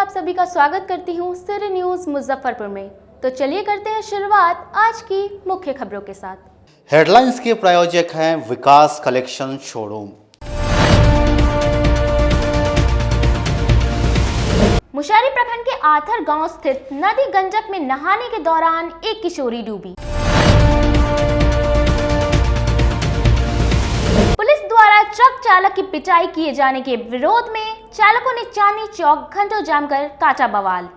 आप सभी का स्वागत करती हूँ सिर न्यूज मुजफ्फरपुर में। तो चलिए करते हैं शुरुआत आज की मुख्य खबरों के साथ। हेडलाइंस के प्रायोजक हैं विकास कलेक्शन शोरूम। मुशारी प्रखंड के आथर गांव स्थित नदी गंजक में नहाने के दौरान एक किशोरी डूबी। पुलिस द्वारा ट्रक चालक की पिटाई किए जाने के विरोध में चालकों ने चांदनी चौक घंटों जाम कर काचा बवाल।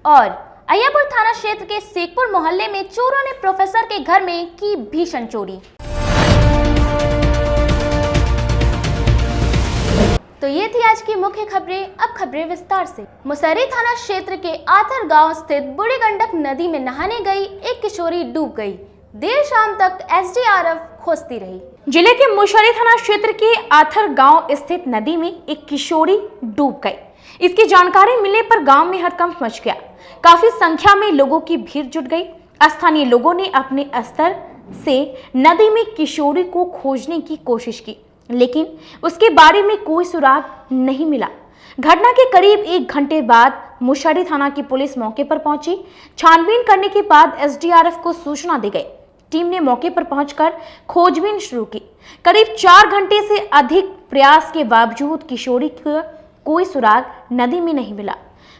और अय्यापुर थाना क्षेत्र के शेखपुर मोहल्ले में चोरों ने प्रोफेसर के घर में की भीषण चोरी। तो ये थी आज की मुख्य खबरें। अब खबरें विस्तार से। मुसहरी थाना क्षेत्र के आथर गांव स्थित बूढ़ी गंडक नदी में नहाने गई एक किशोरी डूब गई। देर शाम तक एसडीआरएफ खोजती रही। जिले के मुसहरी थाना क्षेत्र के आथर गांव स्थित नदी में एक किशोरी डूब गई। इसकी जानकारी मिलने पर गांव में हड़कंप मच गया। काफी संख्या में लोगों की भीड़ जुट गई। स्थानीय लोगों ने अपने स्तर से नदी में किशोरी को खोजने की कोशिश की, लेकिन उसके बारे में कोई सुराग नहीं मिला। घटना के करीब 1 घंटे बाद मुसहरी थाना की पुलिस मौके पर पहुंची। छानबीन करने के बाद एसडीआरएफ को सूचना दी गई। टीम ने मौके पर पहुंचकर खोजबीन शुरू की। करीब 4 घंटे से अधिक प्रयास के बावजूद किशोरी का कोई सुराग नदी में नहीं मिला।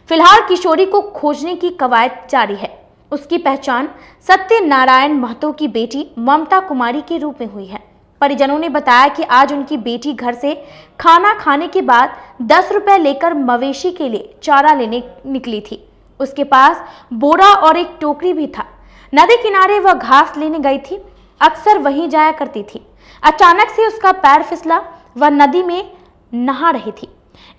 फिलहाल किशोरी को खोजने की कवायद जारी है। उसकी पहचान सत्यनारायण महतो की बेटी ममता कुमारी के रूप में हुई है। परिजनों ने बताया कि आज उनकी बेटी घर से खाना खाने के बाद 10 रुपए लेकर मवेशी के लिए चारा लेने निकली थी। उसके पास बोरा और एक टोकरी भी था। नदी किनारे वह घास लेने गई थी, अक्सर वहीं जाया करती थी। अचानक से उसका पैर फिसला, वह नदी में नहा रही थी।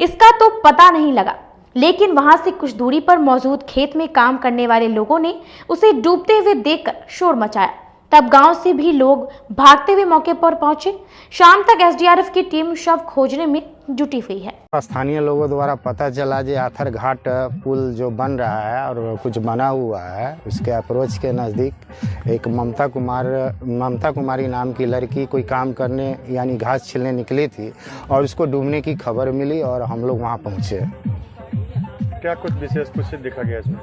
इसका तो पता नहीं लगा, लेकिन वहां से कुछ दूरी पर मौजूद खेत में काम करने वाले लोगों ने उसे डूबते हुए देखकर शोर मचाया। तब गांव से भी लोग भागते हुए मौके पर पहुंचे। शाम तक एसडीआरएफ की टीम शव खोजने में जुटी हुई है। स्थानीय लोगों द्वारा पता चला कि आथर घाट पुल जो बन रहा है और कुछ बना हुआ है, उसके अप्रोच के नज़दीक एक ममता कुमारी नाम की लड़की कोई काम करने यानी घास छिलने निकली थी और उसको डूबने की खबर मिली और हम लोग वहाँ पहुँचे। क्या कुछ विशेष कुछ देखा गया इसमें?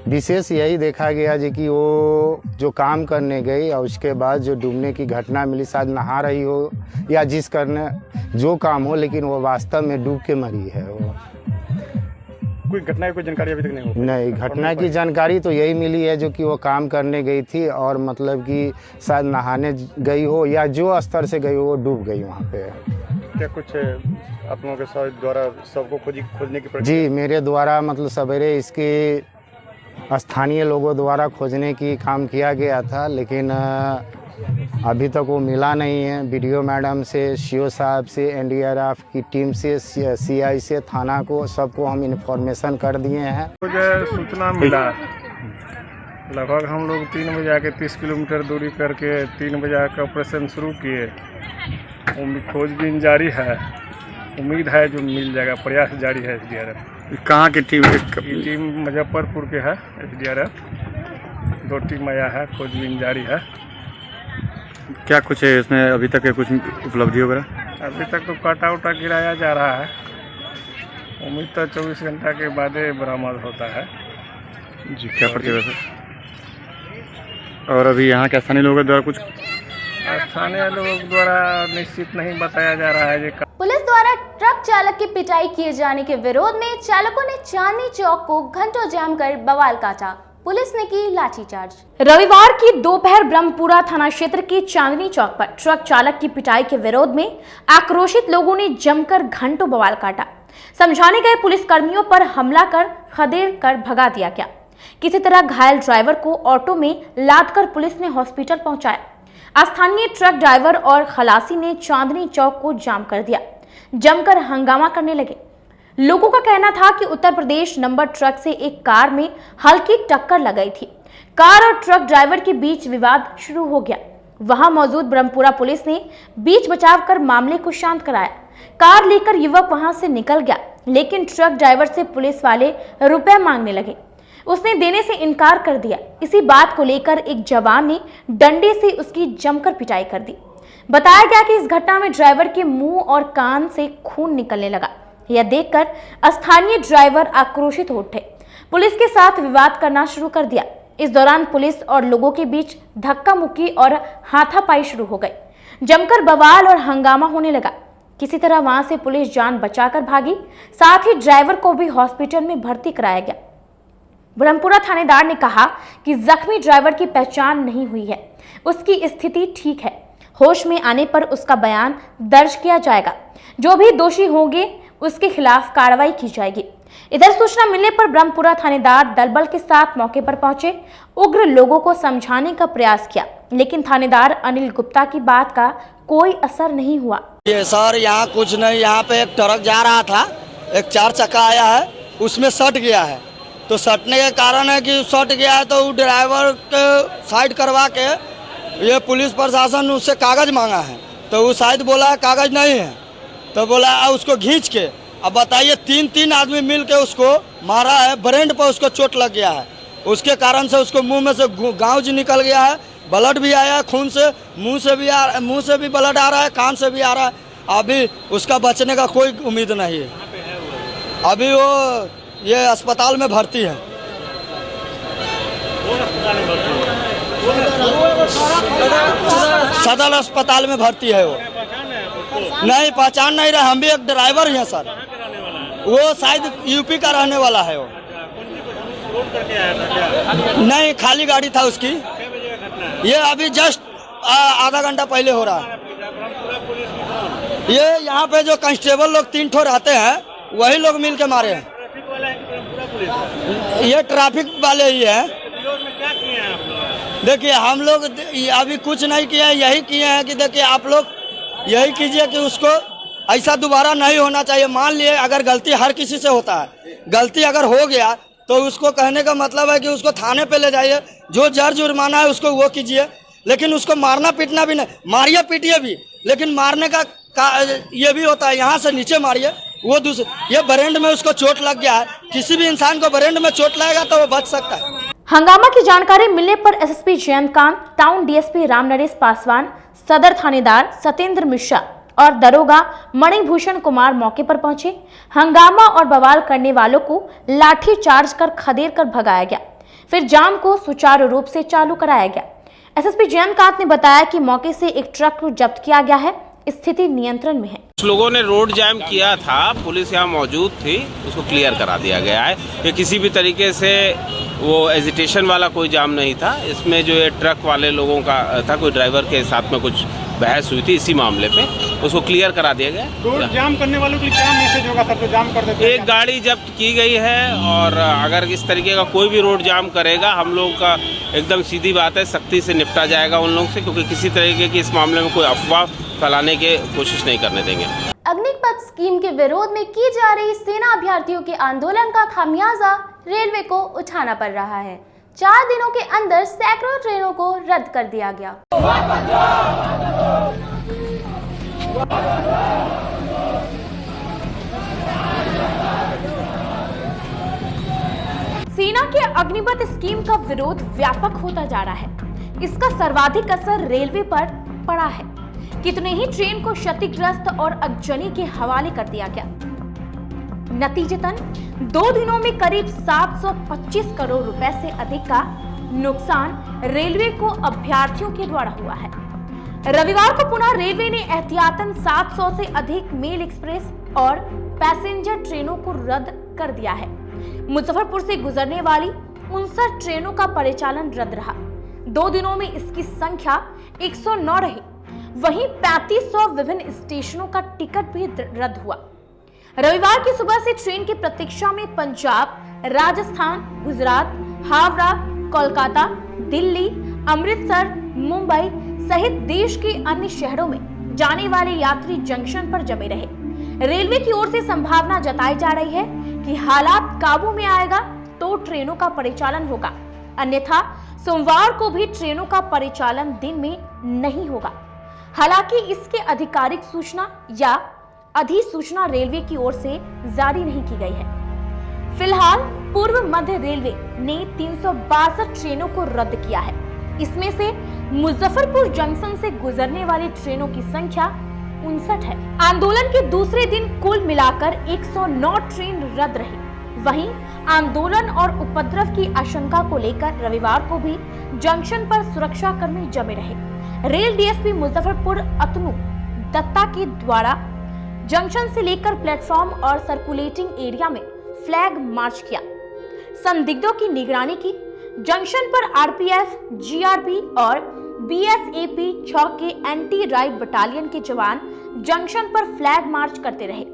विशेष यही देखा गया जी कि वो जो काम करने गई और उसके बाद जो डूबने की घटना मिली, शायद नहा रही हो या जिस करने जो काम हो, लेकिन वो वास्तव में डूब के मरी है। वो कोई घटना की कोई जानकारी अभी तक नहीं हो? नहीं, घटना की जानकारी तो यही मिली है जो कि वो काम करने गई थी और मतलब कि शायद नहाने गई हो या जो स्तर से गई हो वो डूब गई वहाँ पे। क्या कुछ आप लोगों के द्वारा सबको खोजने की जी, मेरे द्वारा मतलब सवेरे इसकी स्थानीय लोगों द्वारा खोजने की काम किया गया था, लेकिन अभी तक वो मिला नहीं है। वीडियो मैडम से, सीओ साहब से, एनडीआरएफ की टीम से, सीआई से, थाना को सबको हम इन्फॉर्मेशन कर दिए हैं। मुझे सूचना मिला लगभग हम लोग 3 बजे आके 30 किलोमीटर दूरी करके 3 बजे आकर ऑपरेशन शुरू किए। खोजबीन जारी है, उम्मीद है जो मिल जाएगा, प्रयास जारी है। एसडीआरएफ कहाँ की टीम? टीम मुजफ्फरपुर के है। एसडीआरएफ 2 टीम आया है, खोजबीन जारी है। क्या कुछ है इसमें अभी तक कुछ उपलब्धि वगैरह? अभी तक तो काटा उटा गिराया जा रहा है। उम्मीद तो 24 घंटा के बाद बरामद होता है जी। क्या प्रतिबद्ध सर? और अभी यहाँ के स्थानीय लोगों द्वारा कुछ स्थानीय लोगों द्वारा निश्चित नहीं बताया जा रहा है। पुलिस द्वारा ट्रक चालक की पिटाई किए जाने के विरोध में चालकों ने चांदनी चौक को घंटों जाम कर बवाल काटा। पुलिस ने की लाठीचार्ज। रविवार की दोपहर ब्रह्मपुरा थाना क्षेत्र के चांदनी चौक पर ट्रक चालक की पिटाई के विरोध में आक्रोशित लोगों ने जमकर घंटों बवाल काटा। समझाने गए पुलिस कर्मियों पर हमला कर खदेड़ कर भगा दिया गया। किसी तरह घायल ड्राइवर को ऑटो में लादकर पुलिस ने हॉस्पिटल पहुंचाया। स्थानीय ट्रक ड्राइवर और खलासी ने चांदनी चौक को जाम कर दिया, जमकर हंगामा करने लगे। लोगों का कहना था कि उत्तर प्रदेश नंबर ट्रक से एक कार में हल्की टक्कर लग गई थी। कार और ट्रक ड्राइवर के बीच विवाद शुरू हो गया। वहां मौजूद ब्रह्मपुरा पुलिस ने बीच बचाव कर मामले को शांत कराया। कार लेकर युवक वहां से निकल गया, लेकिन ट्रक ड्राइवर से पुलिस वाले रुपए मांगने लगे। उसने देने से इनकार कर दिया। इसी बात को लेकर एक जवान ने डंडे से उसकी जमकर पिटाई कर दी। बताया गया कि इस घटना में ड्राइवर के मुंह और कान से खून निकलने लगा। यह देखकर स्थानीय ड्राइवर आक्रोशित हो उठे, पुलिस के साथ विवाद करना शुरू कर दिया। इस दौरान पुलिस और लोगों के बीच धक्का मुक्की और हाथापाई शुरू हो गई। जमकर बवाल और हंगामा होने लगा। किसी तरह वहां से पुलिस जान बचाकर भागी, साथ ही ड्राइवर को भी हॉस्पिटल में भर्ती कराया गया। ब्रह्मपुरा थानेदार ने कहा कि जख्मी ड्राइवर की पहचान नहीं हुई है, उसकी स्थिति ठीक है, होश में आने पर उसका बयान दर्ज किया जाएगा। जो भी दोषी होंगे उसके खिलाफ कार्रवाई की जाएगी। इधर सूचना मिलने पर ब्रह्मपुरा थानेदार दलबल के साथ मौके पर पहुंचे, उग्र लोगों को समझाने का प्रयास किया, लेकिन थानेदार अनिल गुप्ता की बात का कोई असर नहीं हुआ। ये सर यहाँ कुछ नहीं, यहाँ पे एक ट्रक जा रहा था, एक 4 चक्का आया है, उसमें सट गया है। तो सटने के कारण है कि सट गया है तो ड्राइवर के साइड करवा के ये पुलिस प्रशासन उससे कागज मांगा है, तो वो शायद बोला कागज नहीं है, तो बोला उसको खींच के। अब बताइए 3 आदमी मिल के उसको मारा है, ब्रेन पर उसको चोट लग गया है, उसके कारण से उसको मुंह में से गाउज निकल गया है, ब्लड भी आया है खून से, मुंह से भी ब्लड आ रहा है, कान से भी आ रहा है। अभी उसका बचने का कोई उम्मीद नहीं है। अभी वो ये अस्पताल में भर्ती है। सदर अस्पताल में भर्ती है वो। नहीं पहचान नहीं रहा, हम भी एक ड्राइवर ही हैं सर, वो शायद यूपी का रहने वाला है वो। नहीं खाली गाड़ी था उसकी। ये अभी जस्ट आधा घंटा पहले हो रहा है। ये यहाँ पे जो कांस्टेबल लोग 3 ठो रहते हैं, वही लोग मिल के मारे हैं। ये ट्रैफिक वाले ही हैं। देखिए हम लोग अभी कुछ नहीं किए हैं, यही किए हैं कि देखिए आप लोग यही कीजिए कि उसको ऐसा दोबारा नहीं होना चाहिए। मान लिए अगर गलती हर किसी से होता है, गलती अगर हो गया तो उसको कहने का मतलब है कि उसको थाने पे ले जाइए, जो जुर्माना है उसको वो कीजिए, लेकिन उसको मारना पीटना भी नहीं। मारिए पीटिए भी, लेकिन मारने का ये भी होता है, यहाँ से नीचे मारिए। वो दूसरे ये ब्रेन में उसको चोट लग गया है, किसी भी इंसान को ब्रेन में चोट लगेगा तो वो बच सकता है। हंगामा की जानकारी मिलने पर SSP Jayantkant, town DSP Ramnaresh Paswan, सदर थानेदार सत्येंद्र मिश्रा और दरोगा मणिभूषण कुमार मौके पर पहुंचे। हंगामा और बवाल करने वालों को लाठी चार्ज कर खदेड़ कर भगाया गया, फिर जाम को सुचारू रूप से चालू कराया गया। एसएसपी जयंतकांत ने बताया कि मौके से एक ट्रक को जब्त किया गया है, स्थिति नियंत्रण में है। कुछ लोगों ने रोड जाम किया था, पुलिस यहाँ मौजूद थी, उसको क्लियर करा दिया गया है। ये किसी भी तरीके से वो एजिटेशन वाला कोई जाम नहीं था। इसमें जो ये ट्रक वाले लोगों का था, कोई ड्राइवर के साथ में कुछ बहस हुई थी इसी मामले पे, उसको क्लियर करा दिया गया। रोड जाम करने वालों के लिए क्या मैसेज होगा सर? तो जाम कर देते हैं। एक गाड़ी जब्त की गई है और अगर इस तरीके का कोई भी रोड जाम करेगा, हम लोग का एकदम सीधी बात है, सख्ती से निपटा जाएगा उन लोगों से, क्योंकि किसी तरीके की इस मामले में कोई अफवाह फैलाने की कोशिश नहीं करने देंगे। अग्निपथ स्कीम के विरोध में की जा रही सेना अभ्यर्थियों के आंदोलन का खामियाजा रेलवे को उठाना पड़ रहा है। 4 दिनों के अंदर सैकड़ों ट्रेनों को रद्द कर दिया गया। सेना के अग्निपथ स्कीम का विरोध व्यापक होता जा रहा है। इसका सर्वाधिक असर रेलवे पर पड़ा है। कितने ही ट्रेन को क्षतिग्रस्त और अगजनी के हवाले कर दिया गया। नतीजतन 2 दिनों में करीब 725 करोड़ रुपए से अधिक का नुकसान रेलवे को अभ्यर्थियों के द्वारा हुआ है। रविवार को पुनः रेलवे ने एहतियातन 700 से अधिक मेल एक्सप्रेस और पैसेंजर ट्रेनों को रद्द कर दिया है। मुजफ्फरपुर से गुजरने वाली 59 ट्रेनों का परिचालन रद्द रहा। 2 दिनों में इसकी संख्या 109 रही। वहीं 3500 विभिन्न स्टेशनों का टिकट भी रद्द हुआ। रविवार की सुबह से ट्रेन की प्रतीक्षा में पंजाब, राजस्थान, गुजरात, हावड़ा, कोलकाता, दिल्ली, अमृतसर, मुंबई सहित देश के अन्य शहरों में जाने वाले यात्री जंक्शन पर जमे रहे। रेलवे की ओर से संभावना जताई जा रही है कि हालात काबू में आएगा तो ट्रेनों का परिचालन होगा, अन्यथा सोमवार को भी ट्रेनों का परिचालन दिन में नहीं होगा। हालांकि इसके आधिकारिक सूचना या अधिसूचना रेलवे की ओर से जारी नहीं की गई है। फिलहाल पूर्व मध्य रेलवे ने 362 ट्रेनों को रद्द किया है। इसमें से मुजफ्फरपुर जंक्शन से गुजरने वाली ट्रेनों की संख्या 59 है। आंदोलन के दूसरे दिन कुल मिलाकर 109 ट्रेन रद्द रही। वहीं आंदोलन और उपद्रव की आशंका को लेकर रविवार को भी जंक्शन पर सुरक्षा कर्मी जमे रहे। रेल डीएसपी मुजफ्फरपुर अतनु दत्ता के द्वारा जंक्शन से लेकर प्लेटफॉर्म और सर्कुलेटिंग एरिया में फ्लैग मार्च किया, संदिग्धों की निगरानी की। जंक्शन पर आरपीएफ, जीआरबी और बीएसएपी 6 के एंटी राइट बटालियन के जवान जंक्शन पर फ्लैग मार्च करते रहे।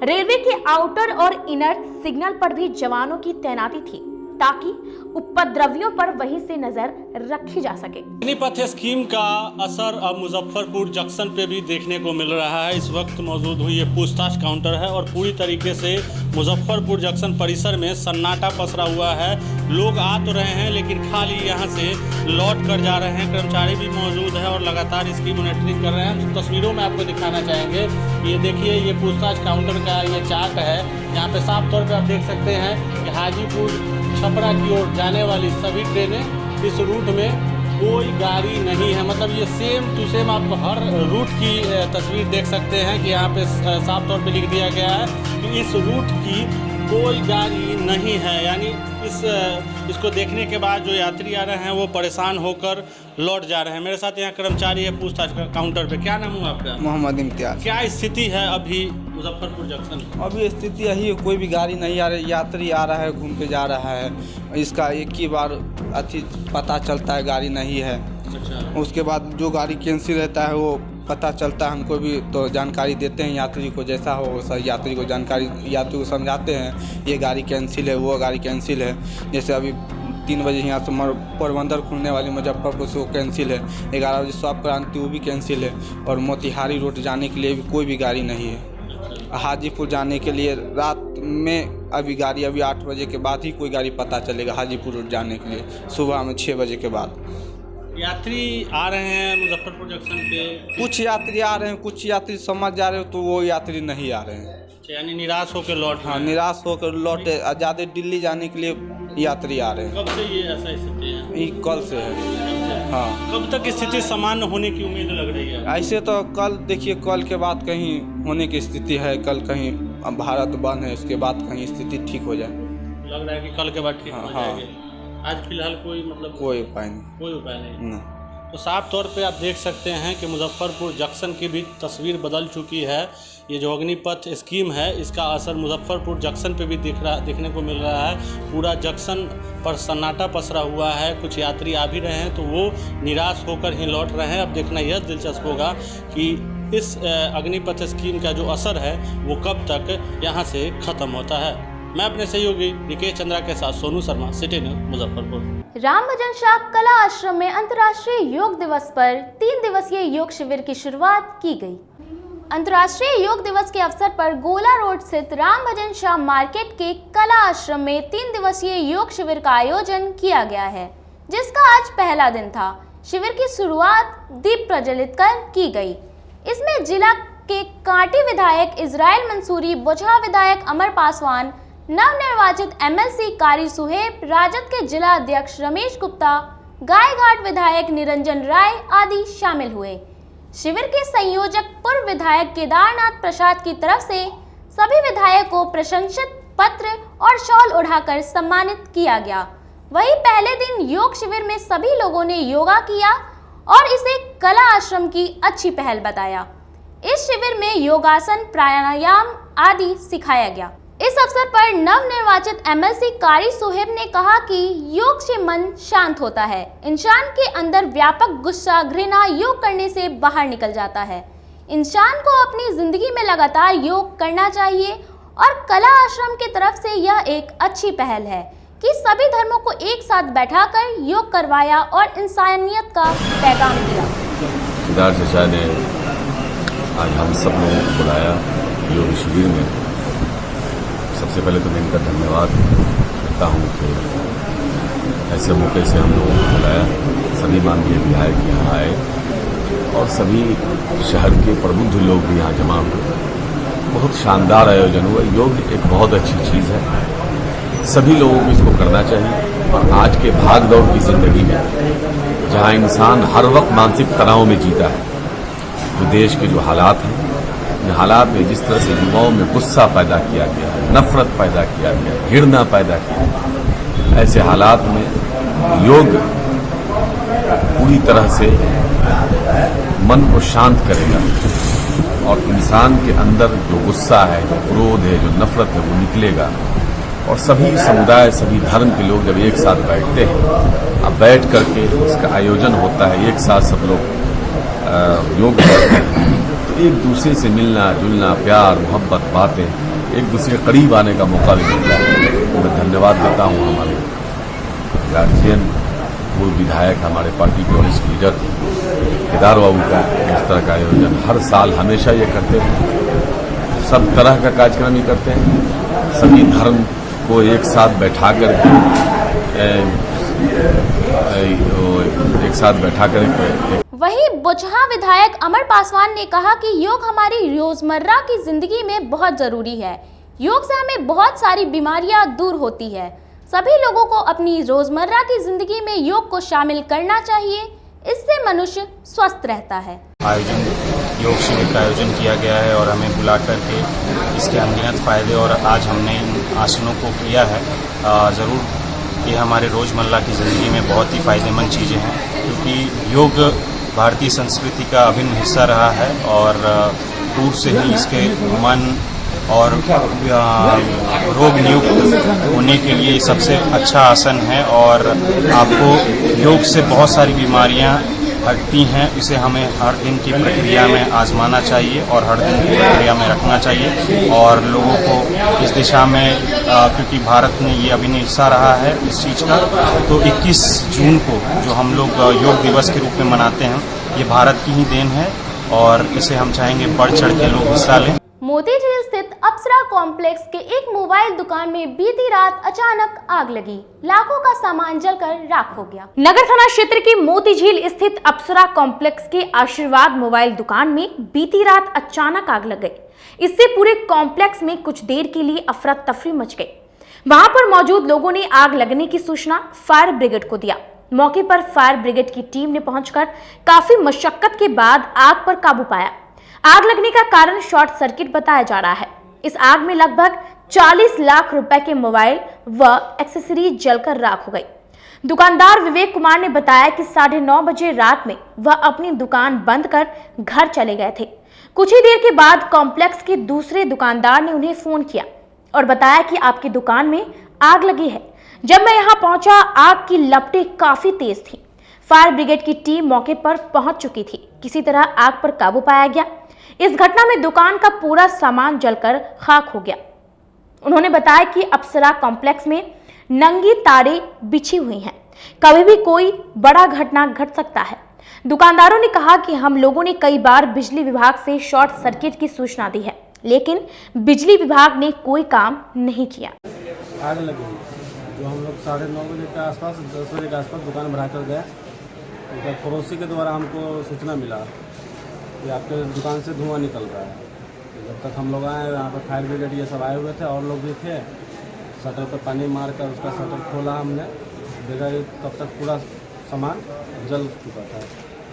रेलवे के आउटर और इनर सिग्नल पर भी जवानों की तैनाती थी ताकि उपद्रवियों पर वहीं से नजर रखी जा सके। अग्निपथ स्कीम का असर अब मुजफ्फरपुर जंक्शन पे भी देखने को मिल रहा है। इस वक्त मौजूद हुई ये पूछताछ काउंटर है और पूरी तरीके से मुजफ्फरपुर जंक्शन परिसर में सन्नाटा पसरा हुआ है। लोग आ तो रहे हैं लेकिन खाली यहाँ से लौट कर जा रहे हैं। कर्मचारी भी मौजूद है और लगातार इसकी मॉनिटरिंग कर रहे हैं। तस्वीरों में आपको दिखाना चाहेंगे, ये देखिए, ये पूछताछ काउंटर का ये चार्ट है। यहाँ पे साफ तौर पर आप देख सकते हैं कि हाजीपुर छपरा की ओर जाने वाली सभी ट्रेनें, इस रूट में कोई गाड़ी नहीं है। मतलब ये सेम टू सेम आप हर रूट की तस्वीर देख सकते हैं कि यहाँ पे साफ तौर पे लिख दिया गया है कि इस रूट की कोई गाड़ी नहीं है। यानी इसको देखने के बाद जो यात्री आ रहे हैं वो परेशान होकर लौट जा रहे हैं। मेरे साथ यहाँ कर्मचारी है पूछताछ काउंटर पे। क्या नाम हुआ आपका? मोहम्मद इम्तियाज। क्या स्थिति है अभी मुजफ्फरपुर जंक्शन? अभी स्थिति यही है, कोई भी गाड़ी नहीं आ रही, यात्री आ रहा है, घूम के जा रहा है। इसका एक ही बार पता चलता है गाड़ी नहीं है। अच्छा। उसके बाद जो गाड़ी कैंसिल रहता है वो पता चलता है हमको भी, तो जानकारी देते हैं यात्री को, जैसा हो वैसा यात्री को जानकारी, यात्री को समझाते हैं ये गाड़ी कैंसिल है, वो गाड़ी कैंसिल है। जैसे अभी 3 बजे यहाँ से पोरबंदर खुलने वाली मुजफ्फरपुर से वो कैंसिल है। 11 बजे शॉप क्रांति वो भी कैंसिल है। और मोतिहारी रोड जाने के लिए भी कोई भी गाड़ी नहीं है। हाजीपुर जाने के लिए रात में अभी गाड़ी, अभी 8 बजे के बाद ही कोई गाड़ी पता चलेगा हाजीपुर रोड जाने के लिए, सुबह में 6 बजे के बाद। यात्री आ रहे हैं मुजफ्फरपुर जंक्शन पे, कुछ यात्री आ रहे हैं, कुछ यात्री समझ जा रहे हो तो वो यात्री नहीं आ रहे हैं। यानी निराश होकर लौट। हाँ, निराश होकर लौटे। ज़्यादा दिल्ली जाने के लिए यात्री आ रहे हैं। कब से ये ऐसा स्थिति है? ये कल से है। हाँ। कब तक स्थिति सामान्य होने की उम्मीद लग रही है? ऐसे तो कल देखिए, कल के बाद कहीं होने की स्थिति है। कल कहीं भारत बंद है, उसके बाद कहीं स्थिति ठीक हो जाए। लग रहा है कि कल के बाद ठीक हो जाएगी। आज फिलहाल कोई कोई उपाय नहीं। कोई उपाय नहीं। तो साफ तौर पे आप देख सकते हैं कि मुजफ्फरपुर जंक्शन की भी तस्वीर बदल चुकी है। ये जो अग्निपथ स्कीम है इसका असर मुजफ्फरपुर जंक्शन पे भी देखने को मिल रहा है। पूरा जंक्शन पर सन्नाटा पसरा हुआ है। कुछ यात्री आ भी रहे हैं तो वो निराश होकर ही लौट रहे हैं। अब देखना यह दिलचस्प होगा कि इस अग्निपथ स्कीम का जो असर है वो कब तक यहाँ से ख़त्म होता है। मैं अपने सहयोगी निकेश चंद्रा के साथ सोनू शर्मा, सिटी न्यूज़, मुजफ्फरपुर। राम भजन शाह कला आश्रम में अंतर्राष्ट्रीय योग दिवस पर 3 दिवसीय योग शिविर की शुरुआत की गई। अंतर्राष्ट्रीय योग दिवस के अवसर पर गोला रोड स्थित राम भजन शाह मार्केट के कला आश्रम में 3 दिवसीय योग शिविर का आयोजन किया गया है, जिसका आज पहला दिन था। शिविर की शुरुआत दीप प्रज्वलित कर की गई। इसमें जिला के कांटी विधायक इजराइल मंसूरी, बुझा विधायक अमर पासवान, नवनिर्वाचित एमएलसी कारी सुहेब, राजद के जिला अध्यक्ष रमेश गुप्ता, गायघाट विधायक निरंजन राय आदि शामिल हुए। शिविर के संयोजक पूर्व विधायक केदारनाथ प्रसाद की तरफ से सभी विधायक को प्रशंसित पत्र और शॉल उड़ाकर सम्मानित किया गया। वहीं पहले दिन योग शिविर में सभी लोगों ने योगा किया और इसे कला आश्रम की अच्छी पहल बताया। इस शिविर में योगासन, प्राणायाम आदि सिखाया गया। इस अवसर पर नवनिर्वाचित एमएलसी कारी सुहेब ने कहा कि योग से मन शांत होता है। इंसान के अंदर व्यापक गुस्सा, घृणा योग करने से बाहर निकल जाता है। इंसान को अपनी जिंदगी में लगातार योग करना चाहिए और कला आश्रम की तरफ से यह एक अच्छी पहल है कि सभी धर्मों को एक साथ बैठाकर योग करवाया और इंसानियत का पैगाम दिया। केदार चाचा ने आज हम सब लोगों को बुलाया योग शिविर में। सबसे पहले तो मैं इनका धन्यवाद करता हूँ कि ऐसे मौके से हम लोगों को बुलाया। सभी माननीय विधायक यहाँ आए और सभी शहर के प्रबुद्ध लोग भी यहाँ जमा हुए। बहुत शानदार आयोजन हुआ। योग एक बहुत अच्छी चीज़ है, सभी लोगों को इसको करना चाहिए। और आज के भाग दौड़ की ज़िंदगी में जहां इंसान हर वक्त मानसिक तनाव में जीता है। जो देश के जो हालात हैं, इन हालात में जिस तरह से युवाओं में गुस्सा पैदा किया गया है, नफरत पैदा किया गया है, घृणा पैदा किया गया, ऐसे हालात में योग पूरी तरह से मन को शांत करेगा और इंसान के अंदर जो गुस्सा है, जो क्रोध है, जो नफरत है, वो निकलेगा। और सभी समुदाय, सभी धर्म के लोग जब एक साथ बैठते हैं, अब बैठ करके इसका आयोजन होता है, एक साथ सब लोग योग करते हैं, तो एक दूसरे से मिलना जुलना, प्यार मोहब्बत, बातें, एक दूसरे के करीब आने का मौका भी मिलता है। तो मैं धन्यवाद देता हूँ हमारे गार्जियन, पूर्व विधायक, हमारे पार्टी के वरिष्ठ लीडर केदार बाबू का इस तरह का आयोजन हर साल हमेशा ये करते हैं। सब तरह का कार्यक्रम ही करते हैं, सभी धर्म को एक साथ बैठा कर वहीं बुचहा विधायक अमर पासवान ने कहा कि योग हमारी रोजमर्रा की जिंदगी में बहुत जरूरी है। योग से हमें बहुत सारी बीमारियां दूर होती है। सभी लोगों को अपनी रोजमर्रा की जिंदगी में योग को शामिल करना चाहिए, इससे मनुष्य स्वस्थ रहता है। योग शिविर का आयोजन किया गया है और हमें बुला करके इसके अनगिनत फ़ायदे और आज हमने इन आसनों को किया है। ज़रूर ये हमारे रोज़मर्रा की ज़िंदगी में बहुत ही फ़ायदेमंद चीज़ें हैं, क्योंकि योग भारतीय संस्कृति का अभिन्न हिस्सा रहा है और पूर्व से ही इसके मन और रोग नियुक्त होने के लिए सबसे अच्छा आसन है। और आपको योग से बहुत सारी बीमारियां हटती हैं। इसे हमें हर दिन की प्रक्रिया में आजमाना चाहिए और हर दिन की प्रक्रिया में रखना चाहिए और लोगों को इस दिशा में, क्योंकि भारत ने ये अभिन्न हिस्सा रहा है इस चीज़ का, तो 21 जून को जो हम लोग योग दिवस के रूप में मनाते हैं, ये भारत की ही देन है और इसे हम चाहेंगे बढ़ चढ़ के लोग हिस्सा लें। मोतीझील स्थित अप्सरा कॉम्प्लेक्स के एक मोबाइल दुकान में बीती रात अचानक आग लगी, लाखों का सामान जलकर राख हो गया। नगर थाना क्षेत्र के मोतीझील स्थित अप्सरा कॉम्प्लेक्स के आशीर्वाद मोबाइल दुकान में बीती रात अचानक आग लग गई। इससे पूरे कॉम्प्लेक्स में कुछ देर के लिए अफरा तफरी मच गई। वहां पर मौजूद लोगों ने आग लगने की सूचना फायर ब्रिगेड को दिया। मौके पर फायर ब्रिगेड की टीम ने पहुंचकर काफी मशक्कत के बाद आग पर काबू पाया। आग लगने का कारण शॉर्ट सर्किट बताया जा रहा है। इस आग में लगभग 40 लाख रुपए के मोबाइल व एक्सेसरीज जलकर राख हो गई। दुकानदार विवेक कुमार ने बताया कि 9:30 बजे रात में वह अपनी दुकान बंद कर घर चले गए थे। कुछ ही देर के बाद कॉम्प्लेक्स के दूसरे दुकानदार ने उन्हें फोन किया और बताया कि आपकी दुकान में आग लगी है। जब मैं यहां पहुंचा, आग की लपटें काफी तेज थी। फायर ब्रिगेड की टीम मौके पर पहुंच चुकी थी। किसी तरह आग पर काबू पाया गया। इस घटना में दुकान का पूरा सामान जलकर खाक हो गया। उन्होंने बताया कि अप्सरा कॉम्प्लेक्स में नंगी तारें बिछी हुई हैं, कभी भी कोई बड़ा घटना घट सकता है। दुकानदारों ने कहा कि हम लोगों ने कई बार बिजली विभाग से शॉर्ट सर्किट की सूचना दी है, लेकिन बिजली विभाग ने कोई काम नहीं किया। आग लगी जो हम लोग 9:30 बजे के आसपास, 10 बजे के आसपास दुकान बढ़ा कर गए। तो पड़ोसी के द्वारा हमको सूचना मिला कि आपके दुकान से धुआं निकल रहा है। तो जब तक हम लोग आए, यहाँ पर फायर ब्रिगेड ये सब आए हुए थे और लोग भी थे। शटर पर पानी मार कर उसका शटर खोला हमने, देखा कि तब तक पूरा सामान जल चुका था,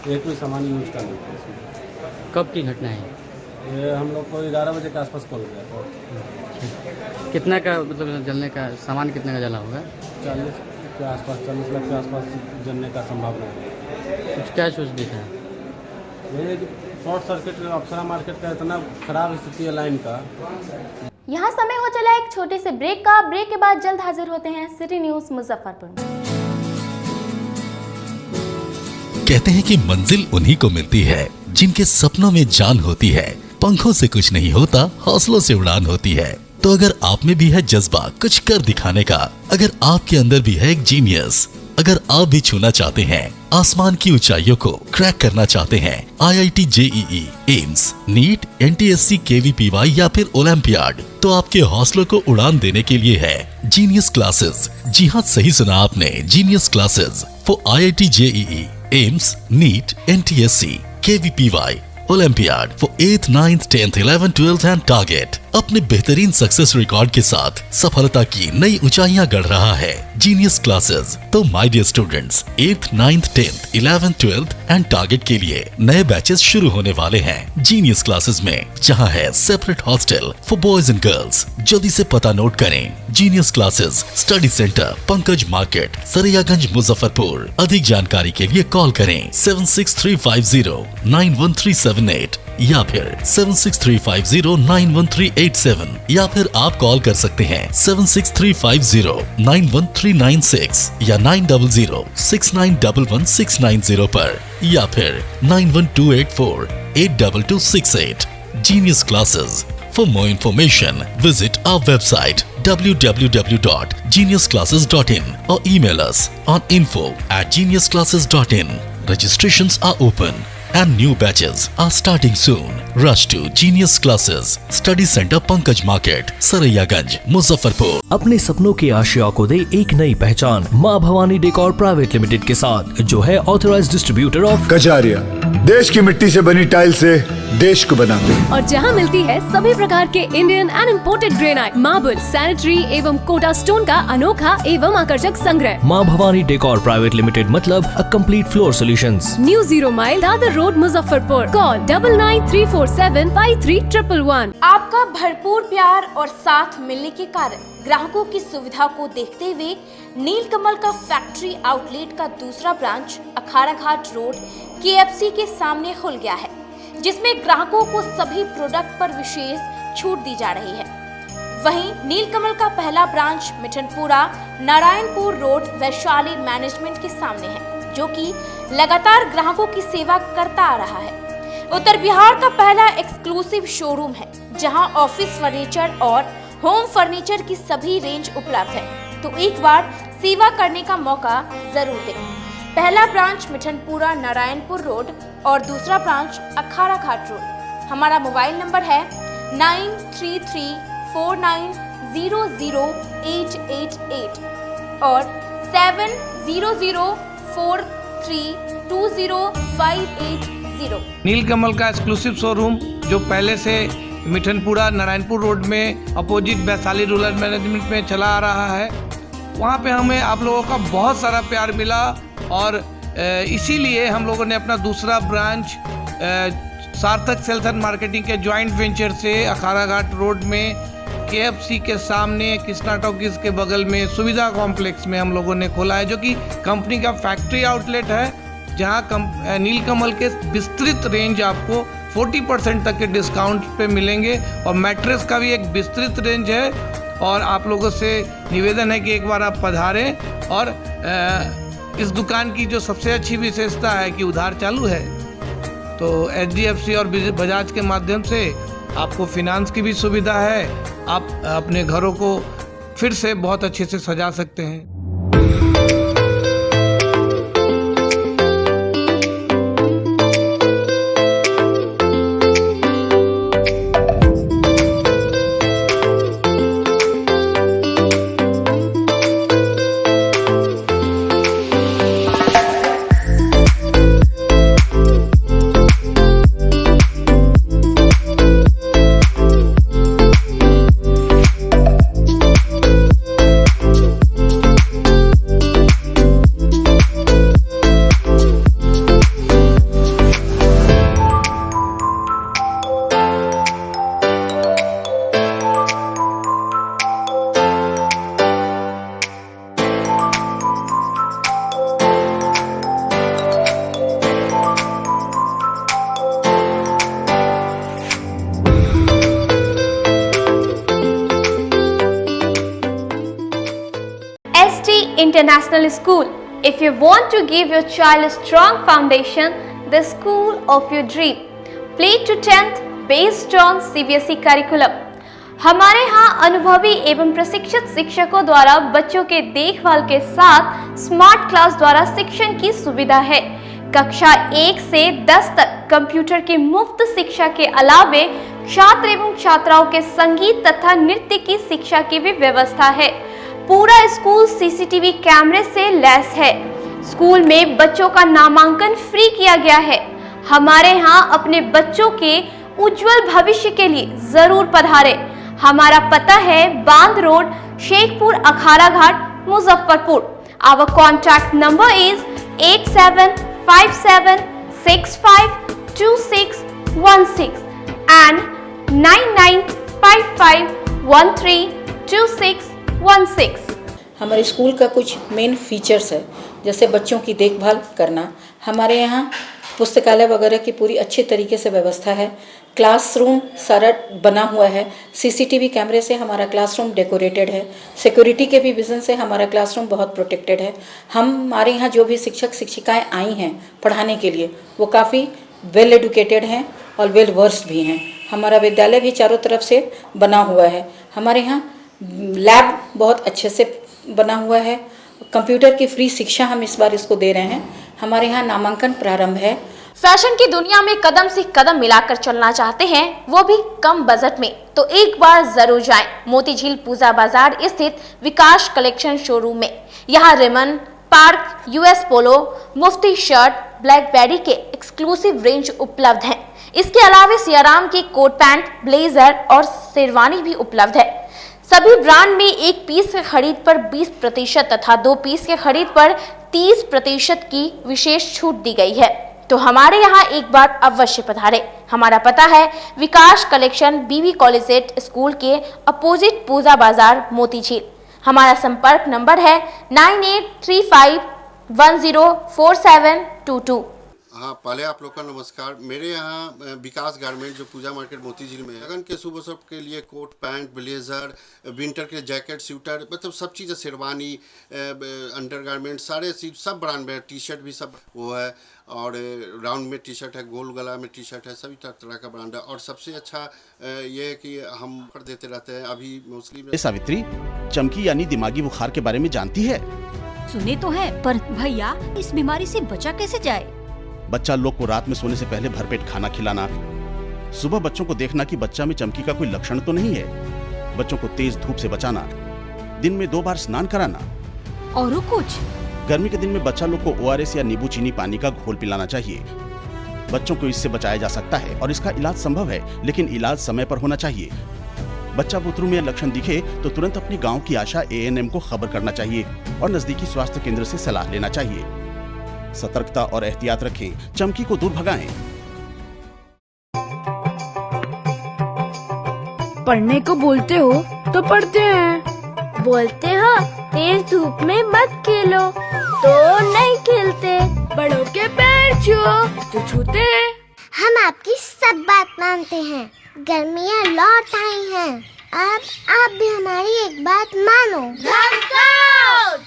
एक भी सामान यूज कर नहीं था। कब की घटना है ये? हम लोग को 11 बजे के आसपास कॉल गया था। कितना का मतलब जलने का सामान कितने का जला होगा? 40 के आसपास, 40 लाख के आसपास जलने का संभावना है। कुछ क्या सोच भी था? ये शॉर्ट सर्किट अप्सरा मार्केट का इतना खराब स्थिति है लाइन का। यहाँ समय हो चला एक छोटे से ब्रेक का। ब्रेक के बाद जल्द हाजिर होते हैं सिटी न्यूज मुजफ्फरपुर में। कहते हैं कि मंजिल उन्हीं को मिलती है जिनके सपनों में जान होती है। पंखों से कुछ नहीं होता, हौसलों से उड़ान होती है। तो अगर आप में भी है जज्बा कुछ कर दिखाने का, अगर आपके अंदर भी है एक जीनियस, अगर आप भी छूना चाहते हैं आसमान की ऊंचाइयों को, क्रैक करना चाहते हैं IIT JEE, AIIMS, NEET, NTSC, KVPY या फिर ओलंपियाड, तो आपके हौसलों को उड़ान देने के लिए है जीनियस क्लासेस। जी हाँ, सही सुना आपने, genius classes for IIT JEE, AIIMS, NEET, NTSC, KVPY, Olympiad for 8th, 9th, 10th, 11th, 12th and target. अपने बेहतरीन सक्सेस रिकॉर्ड के साथ सफलता की नई ऊंचाइयां गढ़ रहा है। Genius classes. तो my dear students, 8th, 9th, 10th, 11th, 12th and target के लिए नए बैचेस शुरू होने वाले हैं जीनियस क्लासेस में, जहां है separate hostel for boys and girls. जल्दी से पता नोट करें। Genius classes, study centre, Pankaj market, Saraiyaganj, Muzaffarpur. अधिक जानकारी के लिए कॉल करें 7635091378 या फिर 7635091387 या फिर आप कॉल कर सकते हैं 7635091396 या 9006911690 पर या फिर 9128482268। Genius Classes. For more information, visit our website www.geniusclasses.in or email us on info@geniusclasses.in. Registrations are open and new batches are starting soon. Rush to Genius Classes, Study Center, Pankaj Market, Saraiyaganj, Muzaffarpur. अपने सपनों के आशिया को दे एक नई पहचान माँ Bhavani decor private limited के साथ, जो है ऑथराइज्ड डिस्ट्रीब्यूटर ऑफ कजारिया। देश की मिट्टी से बनी टाइल से देश को बनाते हैं। और जहां मिलती है सभी प्रकार के Indian and imported granite, marble, sanitary एवं कोटा स्टोन का अनोखा एवं आकर्षक संग्रह। माँ भवानी डेकोर प्राइवेट लिमिटेड मतलब a complete floor solutions. New 0 mile Dadar road, Muzaffarpur. Call 9934753111। आपका भरपूर प्यार और साथ मिलने के कारण ग्राहकों की सुविधा को देखते हुए नीलकमल का फैक्ट्री आउटलेट का दूसरा ब्रांच अखाड़ा घाट रोड KFC के सामने खुल गया है, जिसमें ग्राहकों को सभी प्रोडक्ट पर विशेष छूट दी जा रही है। वहीं नीलकमल का पहला branch Mithanpura Narayanpur road Vaishali management के सामने है, जो कि लगातार ग्राहकों की सेवा करता आ रहा है। उत्तर बिहार का पहला एक्सक्लूसिव शोरूम है, जहां ऑफिस फर्नीचर और होम फर्नीचर की सभी रेंज उपलब्ध है, तो एक बार सेवा करने का मौका जरूर दें। पहला ब्रांच मिठनपुरा नारायणपुर रोड और दूसरा ब्रांच अखाड़ा घाट रोड। हमारा मोबाइल नंबर है 9334900888 और 7004320580। नीलकमल का एक्सक्लूसिव शोरूम जो पहले से मिठनपुरा नारायणपुर रोड में अपोजिट वैशाली रूरल मैनेजमेंट में चला आ रहा है, वहाँ पे हमें आप लोगों का बहुत सारा प्यार मिला और इसीलिए हम लोगों ने अपना दूसरा ब्रांच सार्थक सेल्स एंड मार्केटिंग के जॉइंट वेंचर से अखाड़ा घाट रोड में KFC के सामने कृष्णा टॉकीज के बगल में सुविधा कॉम्प्लेक्स में हम लोगों ने खोला है, जो कि कंपनी का फैक्ट्री आउटलेट है, जहां नीलकमल के विस्तृत रेंज आपको 40% तक के डिस्काउंट पे मिलेंगे और मैट्रेस का भी एक विस्तृत रेंज है। और आप लोगों से निवेदन है कि एक बार आप पधारें। और इस दुकान की जो सबसे अच्छी विशेषता है कि उधार चालू है, तो HDFC और बजाज के माध्यम से आपको फिनांस की भी सुविधा है। आप अपने घरों को फिर से बहुत अच्छे से सजा सकते हैं। International School. If you want to give your child a strong foundation, the school of your dream. Play to 10th based on CBSE curriculum. हमारे यहाँ अनुभवी एवं प्रशिक्षित शिक्षकों द्वारा बच्चों के देखभाल के साथ स्मार्ट क्लास द्वारा शिक्षण की सुविधा है। कक्षा 1 से 10 तक कंप्यूटर की मुफ्त शिक्षा के अलावे छात्र एवं छात्राओं के संगीत तथा नृत्य की शिक्षा की भी व्यवस्था है। पूरा स्कूल CCTV कैमरे से लैस है। स्कूल में बच्चों का नामांकन फ्री किया गया है। हमारे यहाँ अपने बच्चों के उज्जवल भविष्य के लिए जरूर पधारें। हमारा पता है बांध road, Shekhpur Akhara Ghat, Muzaffarpur. Our contact number is 8757652616 and 9955132616। हमारे स्कूल का कुछ मेन फीचर्स है, जैसे बच्चों की देखभाल करना। हमारे यहाँ पुस्तकालय वगैरह की पूरी अच्छे तरीके से व्यवस्था है। क्लासरूम सारा बना हुआ है, सीसीटीवी कैमरे से हमारा क्लासरूम डेकोरेटेड है। सिक्योरिटी के भी विजन से हमारा क्लासरूम बहुत प्रोटेक्टेड है। हमारे यहाँ जो भी शिक्षक शिक्षिकाएं आई हैं पढ़ाने के लिए, वो काफ़ी वेल एडुकेटेड हैं और वेल वर्स्ड भी हैं। हमारा विद्यालय भी चारों तरफ से बना हुआ है। हमारे यहाँ लैब बहुत अच्छे से बना हुआ है। कंप्यूटर की फ्री शिक्षा हम इस बार इसको दे रहे हैं। हमारे यहाँ नामांकन प्रारंभ है। फैशन की दुनिया में कदम से कदम मिलाकर चलना चाहते हैं, वो भी कम बजट में, तो एक बार जरूर जाएं मोती झील पूजा बाजार स्थित विकास कलेक्शन शोरूम में। यहाँ रेमन, पार्क, यूएस पोलो, मुफ्ती शर्ट, ब्लैकबेरी के एक्सक्लूसिव रेंज उपलब्ध हैं। इसके अलावा सियाराम के कोट पैंट, ब्लेजर और शेरवानी भी उपलब्ध है। सभी ब्रांड में 1 पीस के खरीद पर 20% तथा 2 पीस के खरीद पर 30% की विशेष छूट दी गई है। तो हमारे यहाँ एक बार अवश्य पधारें। हमारा पता है विकास कलेक्शन, बीवी कॉलेज स्कूल के अपोजिट पूजा बाजार, मोती झील। हमारा संपर्क नंबर है 9835104722। हाँ, पहले आप लोग का नमस्कार। मेरे यहाँ विकास गारमेंट जो पूजा मार्केट मोती झील में है, लगन के शुभ अवसर के लिए कोट पैंट, ब्लेजर, विंटर के जैकेट, स्वेटर, मतलब सब चीज़ें, शेरवानी, अंडर गारमेंट, सारे सब ब्रांड में, टी शर्ट भी सब वो है। और राउंड में टी शर्ट है, गोल गला में टी शर्ट है, सभी तरह का ब्रांड है। और सबसे अच्छा ये है कि हम ऑफर देते रहते हैं। अभी मोस्टली सावित्री, चमकी यानी दिमागी बुखार के बारे में जानती है? सुने तो है, पर भैया इस बीमारी से बचा कैसे जाए? बच्चा लोग को रात में सोने से पहले भरपेट खाना खिलाना, सुबह बच्चों को देखना कि बच्चा में चमकी का कोई लक्षण तो नहीं है, बच्चों को तेज धूप से बचाना, दिन में 2 बार स्नान कराना। और कुछ? गर्मी के दिन में बच्चा लोग को ORS या नींबू चीनी पानी का घोल पिलाना चाहिए। बच्चों को इससे बचाया जा सकता है और इसका इलाज संभव है, लेकिन इलाज समय पर होना चाहिए। बच्चा बुतरू में लक्षण दिखे तो तुरंत अपने गाँव की आशा ANM को खबर करना चाहिए और नजदीकी स्वास्थ्य केंद्र से सलाह लेना चाहिए। सतर्कता और एहतियात रखें, चमकी को दूर भगाएं। पढ़ने को बोलते हो तो पढ़ते हैं, बोलते हो तेज धूप में मत खेलो तो नहीं खेलते, बड़ों के पैर छुओ तो छूते हैं। हम आपकी सब बात मानते हैं, गर्मियाँ लौट आई हैं, अब आप भी हमारी एक बात मानो।